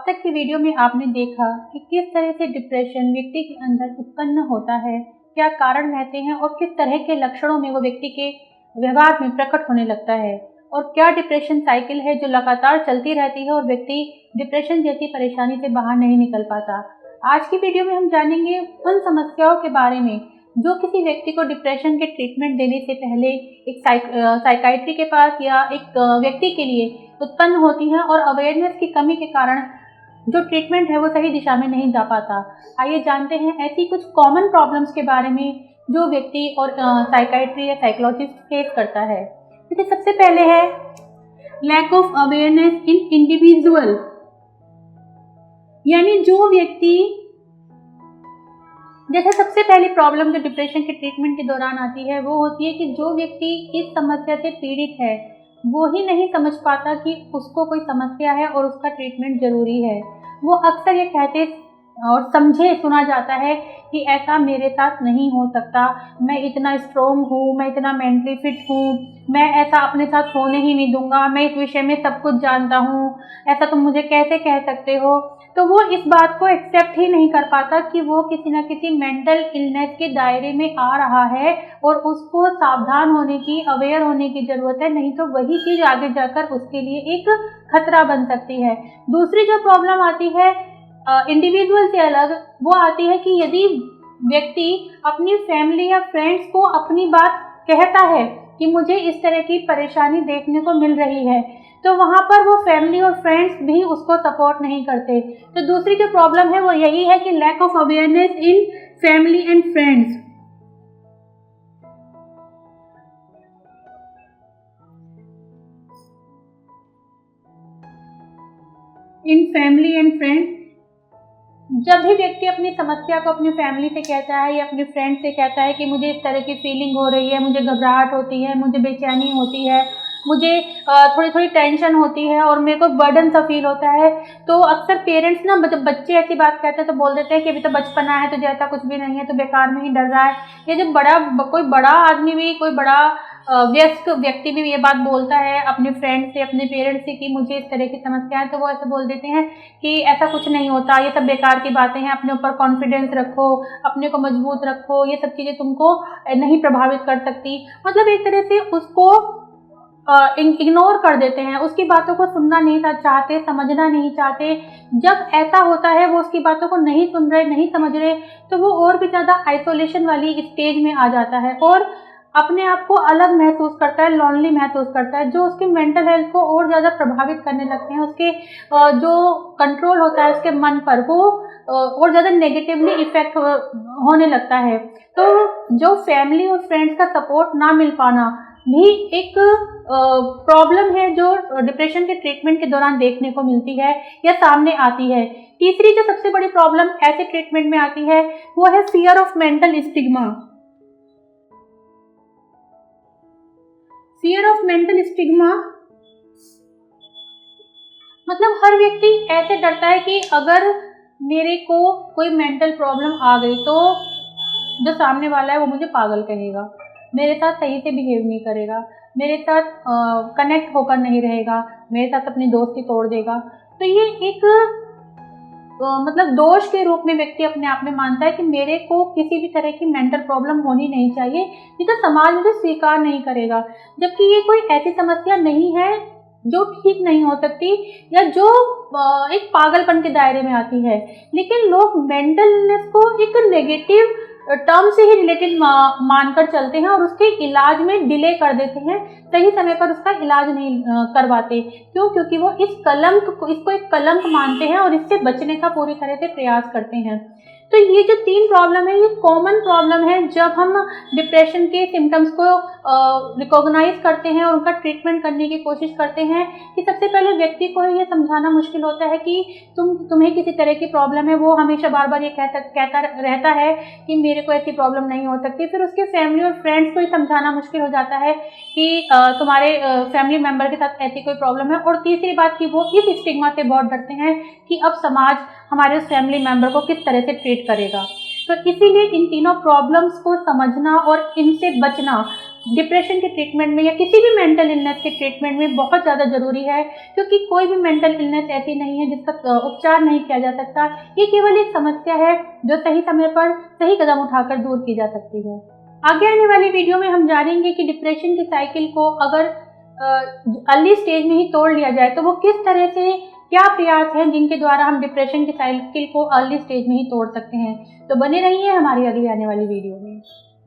तक की वीडियो में आपने देखा कि किस तरह से डिप्रेशन व्यक्ति के अंदर उत्पन्न होता है, क्या कारण रहते हैं और किस तरह के लक्षणों में वो व्यक्ति के व्यवहार में प्रकट होने लगता है, और क्या डिप्रेशन साइकिल है जो लगातार चलती रहती है और व्यक्ति डिप्रेशन जैसी परेशानी से बाहर नहीं निकल पाता। आज की वीडियो में हम जानेंगे उन समस्याओं के बारे में जो किसी व्यक्ति को डिप्रेशन के ट्रीटमेंट देने से पहले एक साइकाइट्री के पास या एक व्यक्ति के लिए उत्पन्न होती हैं और अवेयरनेस की कमी के कारण जो ट्रीटमेंट है वो सही दिशा में नहीं जा पाता। आइए जानते हैं ऐसी कुछ कॉमन प्रॉब्लम्स के बारे में जो व्यक्ति और साइकाइट्री या साइकोलॉजिस्ट फेस करता है। तो सबसे पहले है lack of awareness in individual, यानी जो व्यक्ति, जैसे सबसे पहली प्रॉब्लम जो डिप्रेशन के ट्रीटमेंट के दौरान आती है वो होती है कि जो व्यक्ति इस समस्या से पीड़ित है वो ही नहीं समझ पाता कि उसको कोई समस्या है और उसका ट्रीटमेंट जरूरी है। वो अक्सर ये कहते और समझे सुना जाता है कि ऐसा मेरे साथ नहीं हो सकता, मैं इतना स्ट्रोंग हूँ, मैं इतना मेंटली फिट हूँ, मैं ऐसा अपने साथ होने ही नहीं दूंगा, मैं इस विषय में सब कुछ जानता हूँ, ऐसा तुम मुझे कैसे कह सकते हो। तो वो इस बात को एक्सेप्ट ही नहीं कर पाता कि वो किसी न किसी मेंटल इलनेस के दायरे में आ रहा है और उसको सावधान होने की, अवेयर होने की ज़रूरत है, नहीं तो वही चीज़ आगे जाकर उसके लिए एक खतरा बन सकती है। दूसरी जो प्रॉब्लम आती है इंडिविजुअल से अलग, वो आती है कि यदि व्यक्ति अपनी फैमिली या फ्रेंड्स को अपनी बात कहता है कि मुझे इस तरह की परेशानी देखने को मिल रही है, तो वहाँ पर वो फैमिली और फ्रेंड्स भी उसको सपोर्ट नहीं करते। तो दूसरी जो प्रॉब्लम है वो यही है कि lack of awareness in family and friends. In family and friends, जब भी व्यक्ति अपनी समस्या को अपनी फैमिली से कहता है या अपने फ्रेंड से कहता है कि मुझे इस तरह की फीलिंग हो रही है, मुझे घबराहट होती है, मुझे बेचैनी होती है, मुझे थोड़ी थोड़ी टेंशन होती है और मेरे को बर्डन सा फील होता है, तो अक्सर पेरेंट्स ना, जब बच्चे ऐसी बात कहते हैं तो बोल देते हैं कि अभी तो बचपना है, तुझे ऐसा कुछ भी नहीं है, तो बेकार में ही डर रहा है। या जब कोई बड़ा आदमी भी, कोई बड़ा वयस्क व्यक्ति भी ये बात बोलता है अपने फ्रेंड से, अपने पेरेंट्स से कि मुझे इस तरह की समस्या है, तो वो ऐसे बोल देते हैं कि ऐसा कुछ नहीं होता, ये सब बेकार की बातें हैं, अपने ऊपर कॉन्फिडेंस रखो, अपने को मजबूत रखो, ये सब चीज़ें तुमको नहीं प्रभावित कर सकती। मतलब एक तरह से उसको इग्नोर कर देते हैं, उसकी बातों को सुनना नहीं चाहते, समझना नहीं चाहते। जब ऐसा होता है, वो उसकी बातों को नहीं सुन रहे, नहीं समझ रहे, तो वो और भी ज़्यादा आइसोलेशन वाली स्टेज में आ जाता है और अपने आप को अलग महसूस करता है, लॉनली महसूस करता है, जो उसकी मेंटल हेल्थ को और ज़्यादा प्रभावित करने लगते हैं। उसके जो कंट्रोल होता है उसके मन पर, वो और ज़्यादा नेगेटिवली इफेक्ट होने लगता है। तो जो फैमिली और फ्रेंड्स का सपोर्ट ना मिल पाना भी एक प्रॉब्लम है जो डिप्रेशन के ट्रीटमेंट के दौरान देखने को मिलती है या सामने आती है। तीसरी जो सबसे बड़ी प्रॉब्लम ऐसे ट्रीटमेंट में आती है वो है fear of mental stigma. Fear of mental stigma मतलब हर व्यक्ति ऐसे डरता है कि अगर मेरे को कोई मेंटल प्रॉब्लम आ गई तो जो सामने वाला है वो मुझे पागल कहेगा, मेरे साथ सही से बिहेव नहीं करेगा, मेरे साथ कनेक्ट होकर नहीं रहेगा, मेरे साथ अपनी दोस्ती तोड़ देगा। तो ये एक मतलब दोष के रूप में व्यक्ति अपने आप में मानता है कि मेरे को किसी भी तरह की मेंटल प्रॉब्लम होनी नहीं चाहिए, नहीं तो समाज मुझे स्वीकार नहीं करेगा। जबकि ये कोई ऐसी समस्या नहीं है जो ठीक नहीं हो सकती या जो एक पागलपन के दायरे में आती है, लेकिन लोग मेंटल इलनेस को एक नेगेटिव टर्म से ही रिलेटेड मानकर चलते हैं और उसके इलाज में डिले कर देते हैं, सही समय पर उसका इलाज नहीं करवाते। क्यों? क्योंकि वो इसको एक कलंक मानते हैं और इससे बचने का पूरी तरह से प्रयास करते हैं। तो ये जो 3 प्रॉब्लम है ये कॉमन प्रॉब्लम है जब हम डिप्रेशन के सिम्टम्स को रिकॉग्नाइज करते हैं और उनका ट्रीटमेंट करने की कोशिश करते हैं। कि सबसे पहले व्यक्ति को ये समझाना मुश्किल होता है कि तुम्हें किसी तरह की प्रॉब्लम है, वो हमेशा बार बार ये कहता रहता है कि मेरे को ऐसी प्रॉब्लम नहीं हो सकती। फिर उसके फैमिली और फ्रेंड्स को ये समझाना मुश्किल हो जाता है कि तुम्हारे फैमिली मेम्बर के साथ ऐसी कोई प्रॉब्लम है। और तीसरी बात कि वो इस स्टिग्मा से बहुत डरते हैं कि अब समाज हमारे उस फैमिली मेम्बर को किस तरह से ट्रीट करेगा। तो इसीलिए इन तीनों प्रॉब्लम्स को समझना और इनसे बचना डिप्रेशन के ट्रीटमेंट में या किसी भी मेंटल इलनेस के ट्रीटमेंट में बहुत ज़्यादा ज़रूरी है, क्योंकि कोई भी मेंटल इलनेस ऐसी नहीं है जिसका उपचार नहीं किया जा सकता। ये केवल एक समस्या है जो सही समय पर सही कदम उठाकर दूर की जा सकती है। आगे आने वाली वीडियो में हम जानेंगे कि डिप्रेशन की साइकिल को अगर अर्ली स्टेज में ही तोड़ लिया जाए तो वो किस तरह से, क्या प्रयास हैं जिनके द्वारा हम डिप्रेशन की साइकिल को अर्ली स्टेज में ही तोड़ सकते हैं। तो बने रहिए हमारी अगली आने वाली वीडियो में।